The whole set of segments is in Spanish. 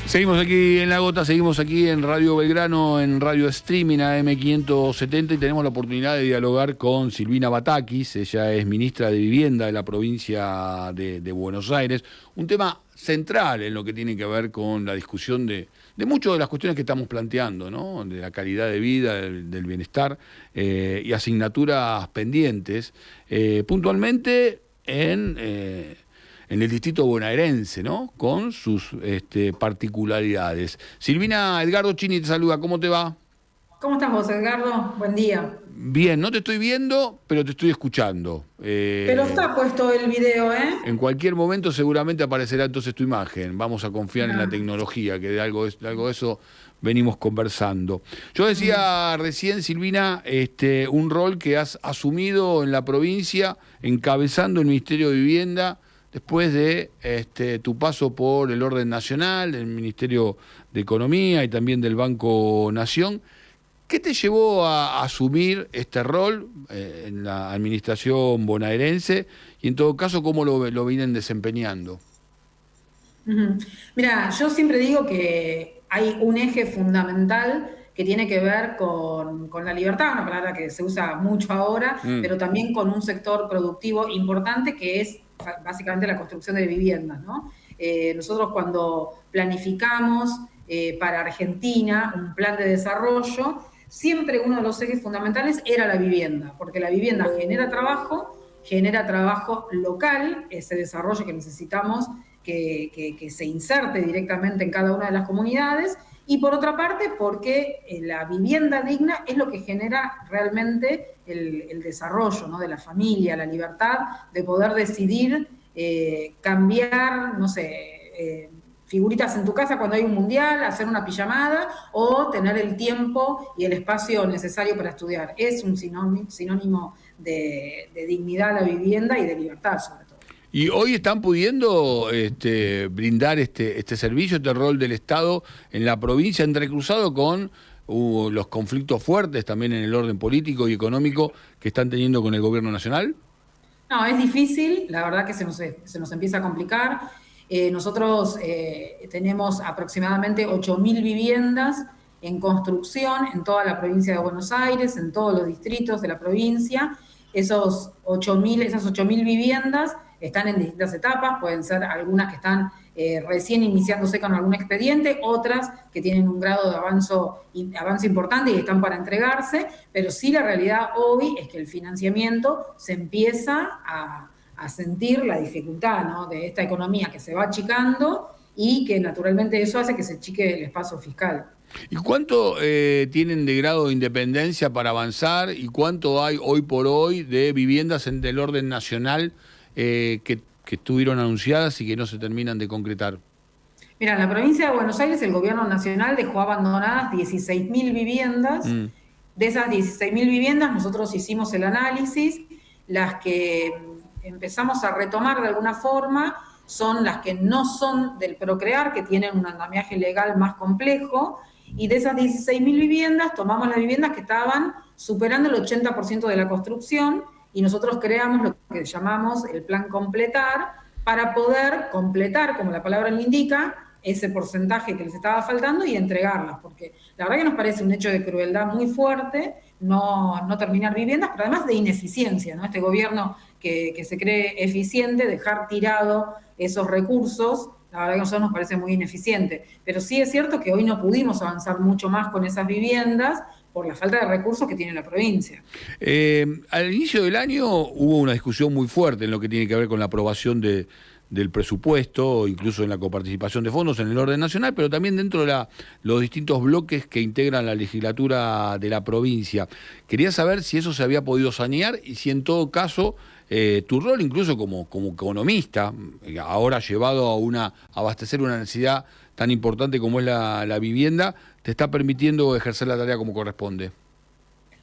Seguimos aquí en La Gota, seguimos aquí en Radio Belgrano, en Radio Streaming AM570 y tenemos la oportunidad de dialogar con Silvina Batakis. Ella es ministra de Vivienda de la provincia de Buenos Aires. Un tema central en lo que tiene que ver con la discusión de muchas de las cuestiones que estamos planteando, ¿no? De la calidad de vida, del bienestar y asignaturas pendientes, puntualmente en el distrito bonaerense, ¿no? Con sus particularidades. Silvina, Edgardo Chini te saluda, ¿cómo te va? ¿Cómo estás vos, Edgardo? Buen día. Bien, no te estoy viendo, pero te estoy escuchando. Pero está puesto el video, ¿eh? En cualquier momento seguramente aparecerá entonces tu imagen. Vamos a confiar en la tecnología, que de algo de eso venimos conversando. Yo decía recién, Silvina, un rol que has asumido en la provincia, encabezando el Ministerio de Vivienda, después de tu paso por el Orden Nacional, del Ministerio de Economía y también del Banco Nación. ¿Qué te llevó a asumir este rol en la administración bonaerense y en todo caso cómo lo vienen desempeñando? Mira, yo siempre digo que hay un eje fundamental que tiene que ver con la libertad, una palabra que se usa mucho ahora, pero también con un sector productivo importante que es básicamente la construcción de viviendas, ¿no? Nosotros cuando planificamos para Argentina un plan de desarrollo, siempre uno de los ejes fundamentales era la vivienda, porque la vivienda genera trabajo local, ese desarrollo que necesitamos que se inserte directamente en cada una de las comunidades, y por otra parte porque la vivienda digna es lo que genera realmente el desarrollo, ¿no? De la familia, la libertad de poder decidir cambiar, no sé, figuritas en tu casa cuando hay un mundial, hacer una pijamada o tener el tiempo y el espacio necesario para estudiar. Es un sinónimo de dignidad la vivienda y de libertad sobre todo. Y hoy están pudiendo brindar este servicio, este rol del Estado en la provincia, entrecruzado con los conflictos fuertes también en el orden político y económico que están teniendo con el gobierno nacional. No, es difícil, la verdad que se nos empieza a complicar. Nosotros tenemos aproximadamente 8.000 viviendas en construcción en toda la provincia de Buenos Aires, en todos los distritos de la provincia. Esas 8.000 viviendas están en distintas etapas, pueden ser algunas que están recién iniciándose con algún expediente, otras que tienen un grado de avance importante y están para entregarse, pero sí la realidad hoy es que el financiamiento se empieza a sentir la dificultad, ¿no? De esta economía que se va achicando y que naturalmente eso hace que se achique el espacio fiscal. ¿Y cuánto tienen de grado de independencia para avanzar y cuánto hay hoy por hoy de viviendas del orden nacional que estuvieron anunciadas y que no se terminan de concretar? Mira, en la provincia de Buenos Aires el gobierno nacional dejó abandonadas 16.000 viviendas. De esas 16.000 viviendas nosotros hicimos el análisis, las que empezamos a retomar de alguna forma son las que no son del Procrear, que tienen un andamiaje legal más complejo, y de esas 16.000 viviendas tomamos las viviendas que estaban superando el 80% de la construcción y nosotros creamos lo que llamamos el plan completar para poder completar, como la palabra le indica, ese porcentaje que les estaba faltando y entregarlas, porque la verdad que nos parece un hecho de crueldad muy fuerte no terminar viviendas, pero además de ineficiencia, ¿no? Este gobierno que se cree eficiente, dejar tirado esos recursos, la verdad que a nosotros nos parece muy ineficiente. Pero sí es cierto que hoy no pudimos avanzar mucho más con esas viviendas por la falta de recursos que tiene la provincia. Al inicio del año hubo una discusión muy fuerte en lo que tiene que ver con la aprobación del presupuesto, incluso en la coparticipación de fondos en el orden nacional, pero también dentro de los distintos bloques que integran la legislatura de la provincia. Quería saber si eso se había podido sanear y si en todo caso tu rol incluso como economista, ahora llevado a abastecer una necesidad tan importante como es la vivienda, te está permitiendo ejercer la tarea como corresponde.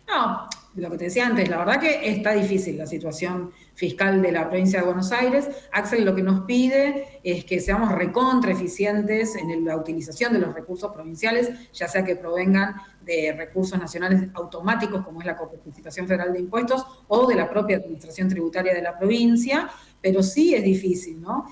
No, lo que te decía antes, la verdad que está difícil la situación fiscal de la provincia de Buenos Aires. Axel lo que nos pide es que seamos recontra eficientes en la utilización de los recursos provinciales, ya sea que provengan de recursos nacionales automáticos, como es la coparticipación federal de impuestos, o de la propia administración tributaria de la provincia, pero sí es difícil, ¿no?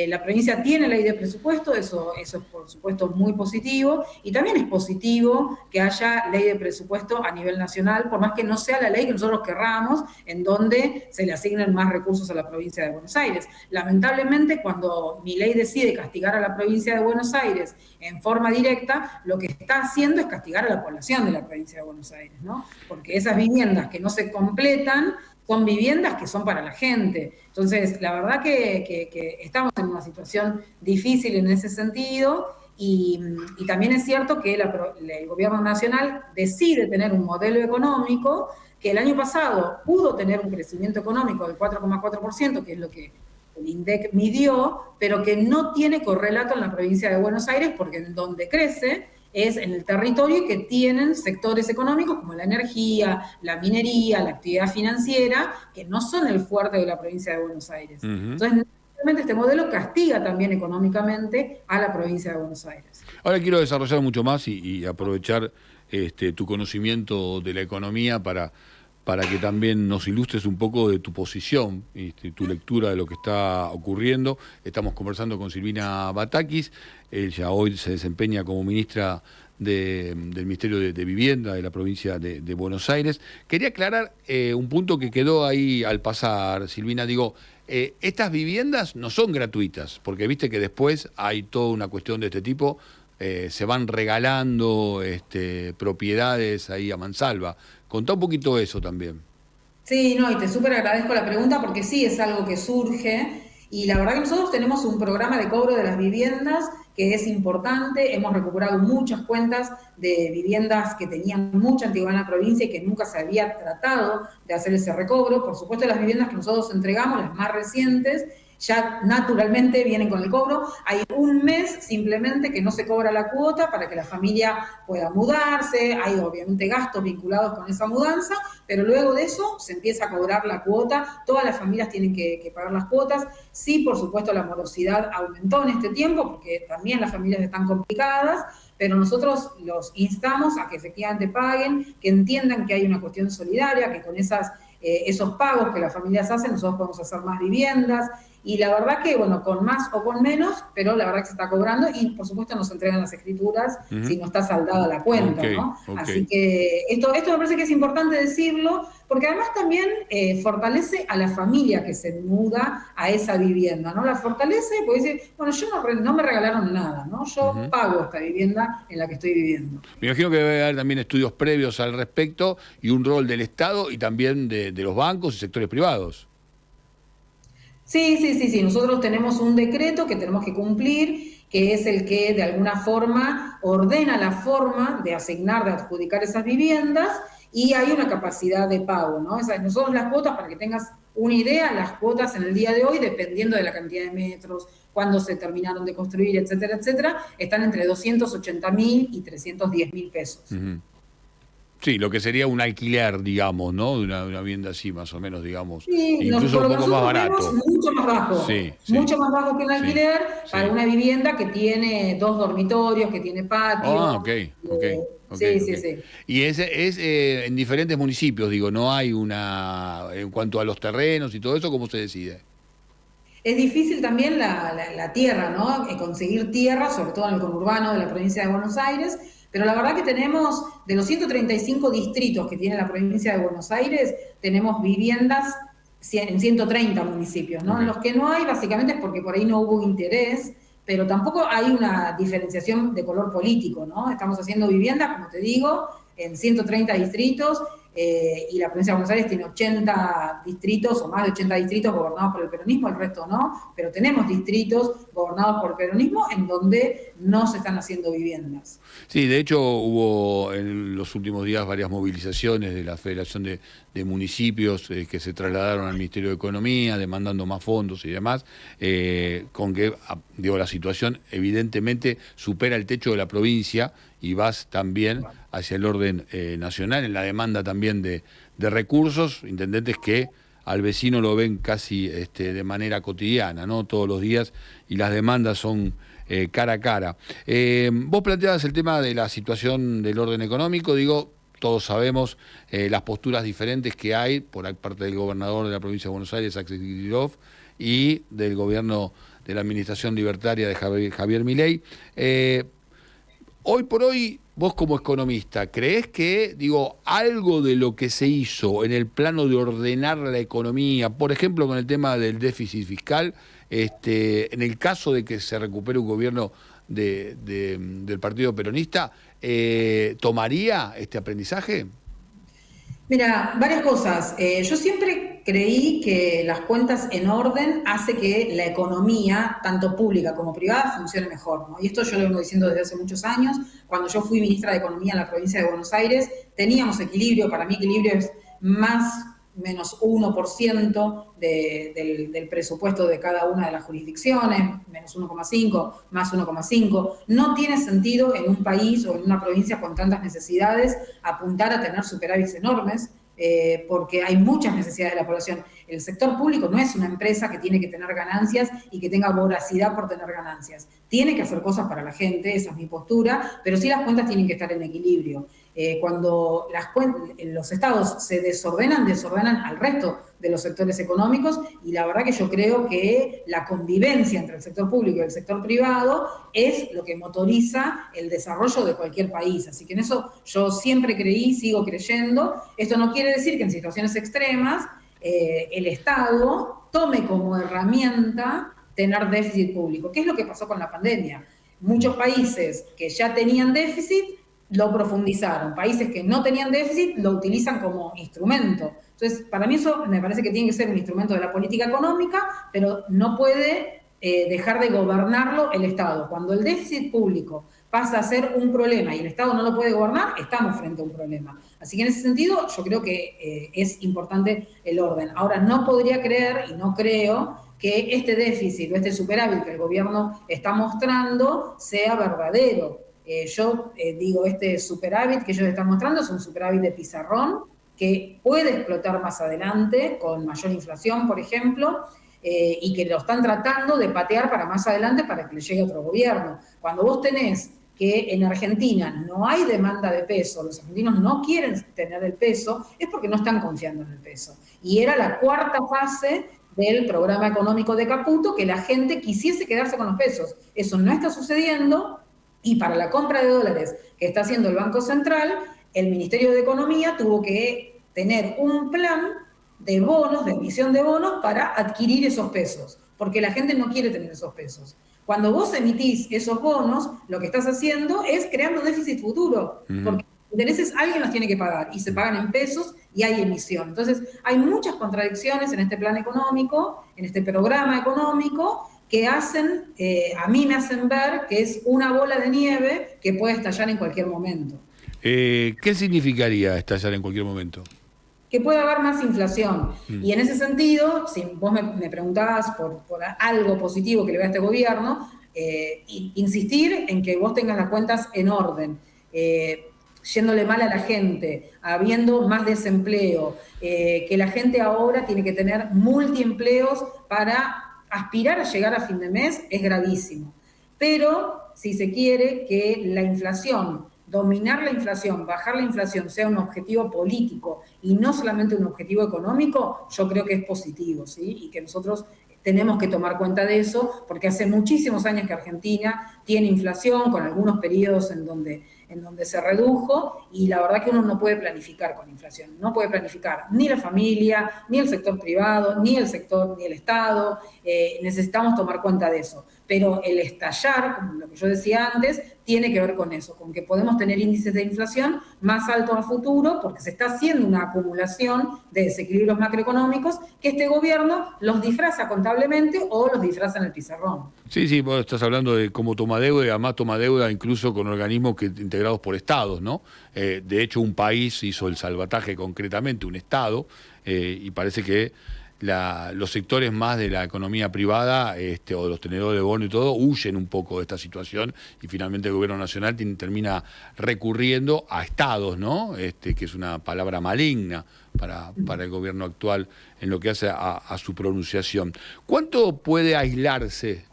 La provincia tiene ley de presupuesto, eso es por supuesto muy positivo, y también es positivo que haya ley de presupuesto a nivel nacional, por más que no sea la ley que nosotros querramos, en donde se le asignen más recursos a la provincia de Buenos Aires. Lamentablemente, cuando Milei decide castigar a la provincia de Buenos Aires en forma directa, lo que está haciendo es castigar a la población de la provincia de Buenos Aires, ¿no? Porque esas viviendas que no se completan son viviendas que son para la gente. Entonces, la verdad que estamos en una situación difícil en ese sentido, y también es cierto que el gobierno nacional decide tener un modelo económico que el año pasado pudo tener un crecimiento económico del 4,4%, que es lo que el INDEC midió, pero que no tiene correlato en la provincia de Buenos Aires, porque en donde crece es en el territorio que tienen sectores económicos como la energía, la minería, la actividad financiera, que no son el fuerte de la provincia de Buenos Aires. Entonces, realmente este modelo castiga también económicamente a la provincia de Buenos Aires. Ahora quiero desarrollar mucho más y aprovechar tu conocimiento de la economía para que también nos ilustres un poco de tu posición, tu lectura de lo que está ocurriendo. Estamos conversando con Silvina Batakis. Ella hoy se desempeña como ministra del Ministerio de Vivienda de la provincia de Buenos Aires. Quería aclarar un punto que quedó ahí al pasar, Silvina. Digo, estas viviendas no son gratuitas, porque viste que después hay toda una cuestión de este tipo. Se van regalando propiedades ahí a mansalva. Contá un poquito eso también. Sí, no, y te súper agradezco la pregunta porque sí es algo que surge, y la verdad que nosotros tenemos un programa de cobro de las viviendas que es importante. Hemos recuperado muchas cuentas de viviendas que tenían mucha antigüedad en la provincia y que nunca se había tratado de hacer ese recobro. Por supuesto, las viviendas que nosotros entregamos, las más recientes, ya naturalmente vienen con el cobro. Hay un mes simplemente que no se cobra la cuota para que la familia pueda mudarse. Hay obviamente gastos vinculados con esa mudanza, pero luego de eso se empieza a cobrar la cuota. Todas las familias tienen que pagar las cuotas. Sí, por supuesto, la morosidad aumentó en este tiempo porque también las familias están complicadas, pero nosotros los instamos a que efectivamente paguen, que entiendan que hay una cuestión solidaria, que con esos pagos que las familias hacen, nosotros podemos hacer más viviendas. Y la verdad que, bueno, con más o con menos, pero la verdad que se está cobrando, y por supuesto nos entregan las escrituras si no está saldada la cuenta, ¿no? Así que esto me parece que es importante decirlo, porque además también fortalece a la familia que se muda a esa vivienda, ¿no? La fortalece porque dice, bueno, yo no me regalaron nada, ¿no? Yo pago esta vivienda en la que estoy viviendo. Me imagino que debe haber también estudios previos al respecto y un rol del Estado y también de los bancos y sectores privados. Sí. Nosotros tenemos un decreto que tenemos que cumplir, que es el que de alguna forma ordena la forma de asignar, de adjudicar esas viviendas, y hay una capacidad de pago, ¿no? Nosotros las cuotas, para que tengas una idea, las cuotas en el día de hoy, dependiendo de la cantidad de metros, cuándo se terminaron de construir, etcétera, están entre 280.000 y 310.000 pesos. Sí, lo que sería un alquiler, digamos, ¿no? De una vivienda así, más o menos, digamos. Sí, incluso un poco más barato. Mucho más bajo. Sí. Mucho más bajo que un alquiler para una vivienda que tiene 2 dormitorios, que tiene patio. Ah, ok. Sí. Y es en diferentes municipios, digo, no hay en cuanto a los terrenos y todo eso, ¿cómo se decide? Es difícil también la tierra, ¿no? Conseguir tierra, sobre todo en el conurbano de la provincia de Buenos Aires. Pero la verdad que tenemos, de los 135 distritos que tiene la provincia de Buenos Aires, tenemos viviendas en 130 municipios, ¿no? En los que no hay, básicamente es porque por ahí no hubo interés, pero tampoco hay una diferenciación de color político, ¿no? Estamos haciendo viviendas, como te digo, en 130 distritos, y la provincia de Buenos Aires tiene 80 distritos o más de 80 distritos gobernados por el peronismo, el resto no, pero tenemos distritos gobernados por el peronismo en donde no se están haciendo viviendas. Sí, de hecho hubo en los últimos días varias movilizaciones de la Federación de Municipios que se trasladaron al Ministerio de Economía demandando más fondos y demás, con que, digo, la situación evidentemente supera el techo de la provincia y vas también hacia el orden nacional en la demanda también de recursos, intendentes que al vecino lo ven casi de manera cotidiana, ¿no? Todos los días, y las demandas son cara a cara. Vos planteabas el tema de la situación del orden económico, digo, todos sabemos las posturas diferentes que hay por parte del gobernador de la provincia de Buenos Aires, Axel Kicillof, y del gobierno de la administración libertaria de Javier Milei. Hoy por hoy, vos como economista, ¿creés que, algo de lo que se hizo en el plano de ordenar la economía, por ejemplo, con el tema del déficit fiscal, en el caso de que se recupere un gobierno del Partido Peronista, tomaría este aprendizaje? Mira, varias cosas. Yo siempre creí que las cuentas en orden hace que la economía, tanto pública como privada, funcione mejor, ¿no? Y esto yo lo vengo diciendo desde hace muchos años. Cuando yo fui ministra de Economía en la provincia de Buenos Aires, teníamos equilibrio. Para mí equilibrio es más menos 1% del presupuesto de cada una de las jurisdicciones, menos 1,5, más 1,5. No tiene sentido en un país o en una provincia con tantas necesidades apuntar a tener superávits enormes, porque hay muchas necesidades de la población. El sector público no es una empresa que tiene que tener ganancias y que tenga voracidad por tener ganancias. Tiene que hacer cosas para la gente, esa es mi postura, pero sí las cuentas tienen que estar en equilibrio. Cuando los estados se desordenan al resto de los sectores económicos, y la verdad que yo creo que la convivencia entre el sector público y el sector privado es lo que motoriza el desarrollo de cualquier país. Así que en eso yo siempre creí, sigo creyendo. Esto no quiere decir que en situaciones extremas el Estado tome como herramienta tener déficit público. ¿Qué es lo que pasó con la pandemia? Muchos países que ya tenían déficit lo profundizaron. Países que no tenían déficit lo utilizan como instrumento. Entonces, para mí eso me parece que tiene que ser un instrumento de la política económica, pero no puede dejar de gobernarlo el Estado. Cuando el déficit público pasa a ser un problema y el Estado no lo puede gobernar, estamos frente a un problema. Así que en ese sentido yo creo que es importante el orden. Ahora, no podría creer y no creo que este déficit o este superávit que el gobierno está mostrando sea verdadero. Yo digo, este superávit que ellos están mostrando es un superávit de pizarrón que puede explotar más adelante con mayor inflación, por ejemplo, y que lo están tratando de patear para más adelante para que le llegue otro gobierno. Cuando vos tenés que en Argentina no hay demanda de peso, los argentinos no quieren tener el peso, es porque no están confiando en el peso. Y era la cuarta fase del programa económico de Caputo, que la gente quisiese quedarse con los pesos. Eso no está sucediendo, y para la compra de dólares que está haciendo el Banco Central, el Ministerio de Economía tuvo que tener un plan de bonos, de emisión de bonos, para adquirir esos pesos, porque la gente no quiere tener esos pesos. Cuando vos emitís esos bonos, lo que estás haciendo es creando déficit futuro, porque los intereses alguien los tiene que pagar, y se pagan en pesos y hay emisión. Entonces, hay muchas contradicciones en este plan económico, en este programa económico, que hacen, a mí me hacen ver que es una bola de nieve que puede estallar en cualquier momento. ¿Qué significaría estallar en cualquier momento? Que puede haber más inflación. Y en ese sentido, si vos me preguntabas por algo positivo que le vea a este gobierno, insistir en que vos tengas las cuentas en orden, yéndole mal a la gente, habiendo más desempleo, que la gente ahora tiene que tener multiempleos para aspirar a llegar a fin de mes, es gravísimo. Pero si se quiere que la inflación, dominar la inflación, bajar la inflación sea un objetivo político y no solamente un objetivo económico, yo creo que es positivo, ¿sí? Y que nosotros tenemos que tomar cuenta de eso, porque hace muchísimos años que Argentina tiene inflación, con algunos periodos en donde se redujo, y la verdad que uno no puede planificar con inflación, no puede planificar ni la familia, ni el sector privado, ni el Estado, necesitamos tomar cuenta de eso. Pero el estallar, como lo que yo decía antes, tiene que ver con eso, con que podemos tener índices de inflación más altos a futuro, porque se está haciendo una acumulación de desequilibrios macroeconómicos que este gobierno los disfraza contablemente o los disfraza en el pizarrón. Sí, vos estás hablando de cómo toma deuda, y además toma deuda incluso con organismos integrados por estados, ¿no? De hecho, un país hizo el salvataje concretamente, un estado, y parece que los sectores más de la economía privada o los tenedores de bono y todo huyen un poco de esta situación y finalmente el gobierno nacional termina recurriendo a estados, ¿no? Que es una palabra maligna para el gobierno actual en lo que hace a su pronunciación. ¿Cuánto puede aislarse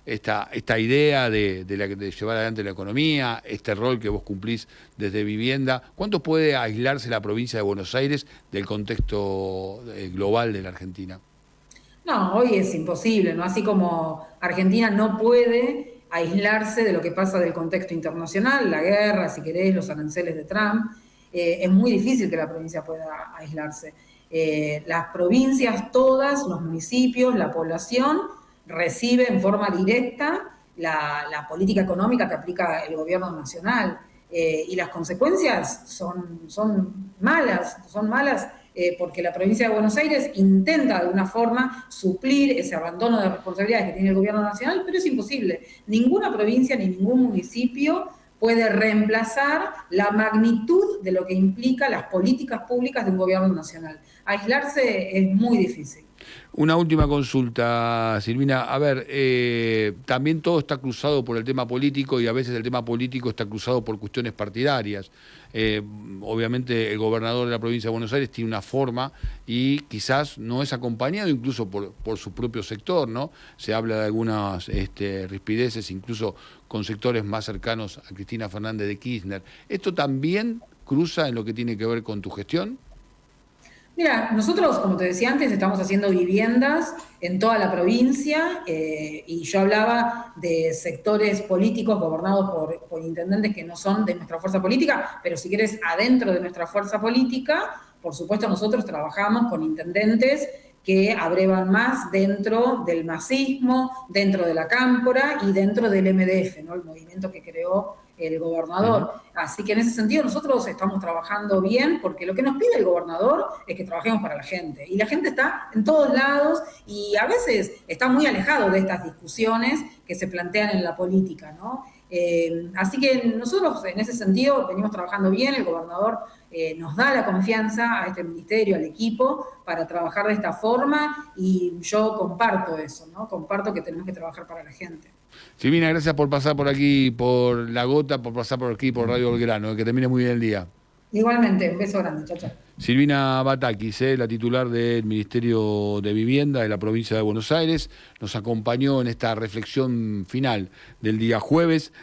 esta idea de llevar adelante la economía, este rol que vos cumplís desde vivienda? ¿Cuánto puede aislarse la provincia de Buenos Aires del contexto global de la Argentina? No, hoy es imposible, ¿no? Así como Argentina no puede aislarse de lo que pasa del contexto internacional, la guerra, si querés, los aranceles de Trump, es muy difícil que la provincia pueda aislarse. Las provincias todas, los municipios, la población, recibe en forma directa la política económica que aplica el gobierno nacional. Y las consecuencias son malas, porque la provincia de Buenos Aires intenta de alguna forma suplir ese abandono de responsabilidades que tiene el gobierno nacional, pero es imposible. Ninguna provincia ni ningún municipio puede reemplazar la magnitud de lo que implica las políticas públicas de un gobierno nacional. Aislarse es muy difícil. Una última consulta, Silvina. A ver, también todo está cruzado por el tema político y a veces el tema político está cruzado por cuestiones partidarias. Obviamente el gobernador de la provincia de Buenos Aires tiene una forma y quizás no es acompañado incluso por su propio sector, ¿no? Se habla de algunas rispideces, incluso con sectores más cercanos a Cristina Fernández de Kirchner. ¿Esto también cruza en lo que tiene que ver con tu gestión? Mira, nosotros, como te decía antes, estamos haciendo viviendas en toda la provincia y yo hablaba de sectores políticos gobernados por intendentes que no son de nuestra fuerza política, pero si quieres, adentro de nuestra fuerza política, por supuesto nosotros trabajamos con intendentes que abrevan más dentro del masismo, dentro de la cámpora y dentro del MDF, ¿no? El movimiento que creó el gobernador. Así que en ese sentido nosotros estamos trabajando bien porque lo que nos pide el gobernador es que trabajemos para la gente. Y la gente está en todos lados y a veces está muy alejado de estas discusiones que se plantean en la política, ¿no? Así que nosotros en ese sentido venimos trabajando bien, el gobernador nos da la confianza a este ministerio, al equipo, para trabajar de esta forma y yo comparto eso, ¿no? Comparto que tenemos que trabajar para la gente. Silvina, gracias por pasar por aquí, por La Gota, por pasar por aquí, por Radio Belgrano. Que termine muy bien el día. Igualmente, un beso grande, chao, chao. Silvina Batakis, la titular del Ministerio de Vivienda de la provincia de Buenos Aires, nos acompañó en esta reflexión final del día jueves.